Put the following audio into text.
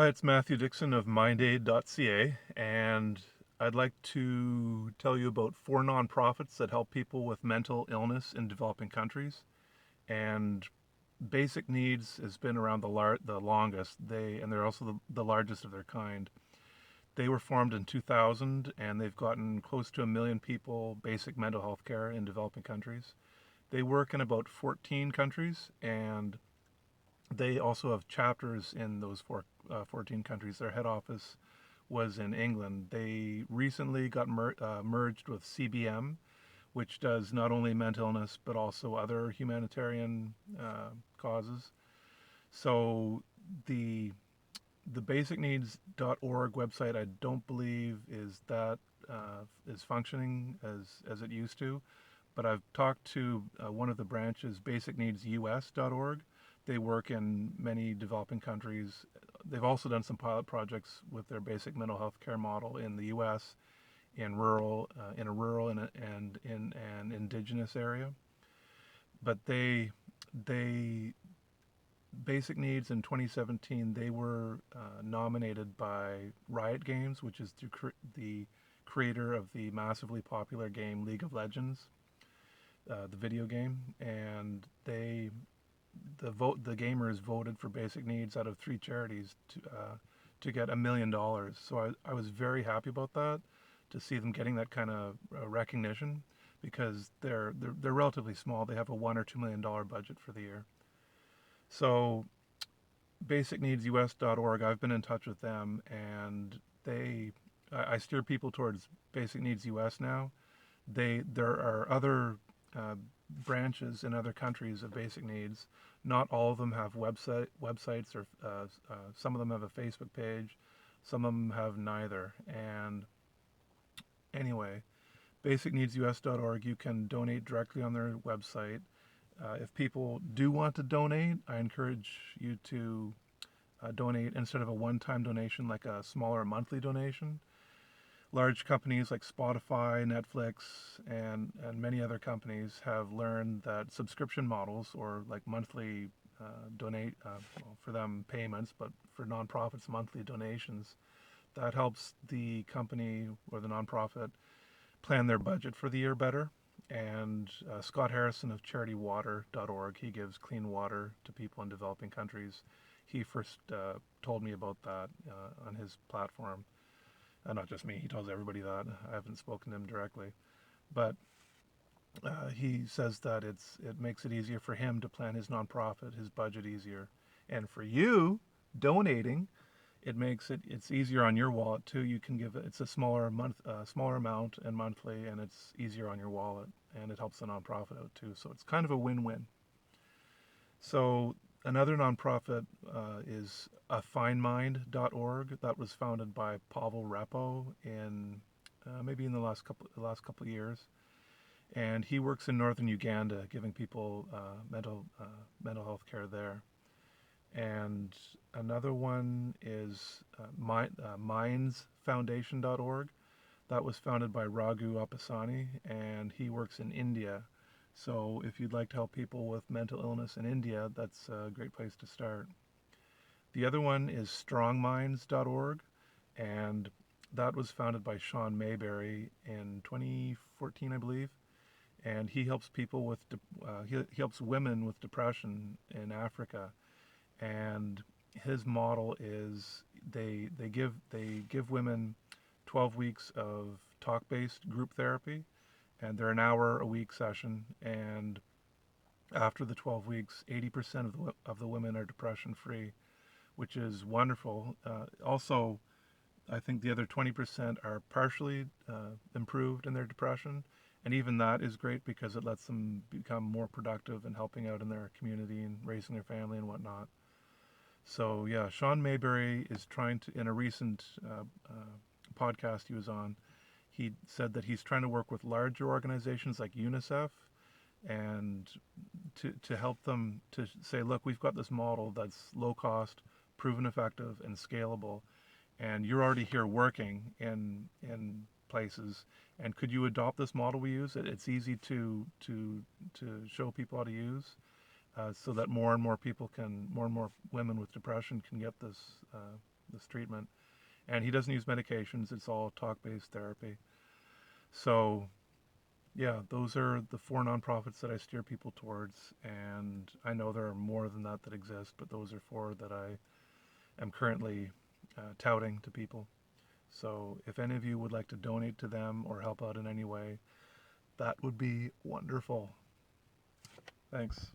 Hi, it's Matthew Dickson of mindaid.ca, and I'd like to tell you about four nonprofits that help people with mental illness in developing countries. And Basic Needs has been around the longest. They're also the largest of their kind. They were formed in 2000, and they've gotten close to 1 million people basic mental health care in developing countries. They work in about 14 countries, and they also have chapters in those 14 countries. Their head office was in England. They recently got merged with CBM, which does not only mental illness but also other humanitarian causes. So the the basicneeds.org website, I don't believe is functioning as it used to. But I've talked to one of the branches, basicneedsus.org. They work in many developing countries. They've also done some pilot projects with their basic mental health care model in the U.S. In a rural and in an indigenous area. But they Basic Needs in 2017, they were nominated by Riot Games, which is the creator of the massively popular game League of Legends, the video game, and the gamers voted for Basic Needs out of three charities to get $1 million. So I was very happy about that, to see them getting that kind of recognition, because they're relatively small. They have a $1 or $2 million budget for the year. So basicneedsus.org, I've been in touch with them, and I steer people towards Basic Needs US now. There are other uh, branches in other countries of Basic Needs. Not all of them have websites, or some of them have a Facebook page. Some of them have neither. And anyway, basicneedsus.org, you can donate directly on their website. If people do want to donate, I encourage you to donate instead of a one-time donation, like a smaller monthly donation. Large companies like Spotify, Netflix, and many other companies have learned that subscription models, or like monthly well, for them payments, but for nonprofits, monthly donations, that helps the company or the nonprofit plan their budget for the year better. And Scott Harrison of charitywater.org, he gives clean water to people in developing countries. He first told me about that on his platform. Not just me, he tells everybody that. I haven't spoken to him directly. But he says that it makes it easier for him to plan his nonprofit, his budget easier. And for you, donating, it's easier on your wallet too. You can give it's a smaller amount and monthly, and it's easier on your wallet, and it helps the nonprofit out too. So it's kind of a win-win. So another nonprofit is afindmind.org, that was founded by Pavel Repo in maybe in the last couple of years, and he works in northern Uganda, giving people mental health care there. And another one is mindsfoundation.org. That was founded by Raghu Appasani, and he works in India. So if you'd like to help people with mental illness in India, that's a great place to start. The other one is strongminds.org, and that was founded by Sean Mayberry in 2014, I believe. And he helps he helps women with depression in Africa. And his model is they give women 12 weeks of talk-based group therapy, and they're an hour a week session. And after the 12 weeks, 80% of the women are depression free, which is wonderful. Also, I think the other 20% are partially improved in their depression. And even that is great, because it lets them become more productive and helping out in their community and raising their family and whatnot. So yeah, Sean Mayberry is trying to, in a recent podcast he was on, he said that he's trying to work with larger organizations like UNICEF, and to help them to say, look, we've got this model that's low cost, proven effective, and scalable, and you're already here working in places, and could you adopt this model we use? It's easy to show people how to use, so that more and more women with depression can get this treatment. And he doesn't use medications. It's all talk-based therapy. So yeah, those are the four nonprofits that I steer people towards, and I know there are more than that that exist, but those are four that I am currently touting to people. So if any of you would like to donate to them or help out in any way, that would be wonderful. Thanks.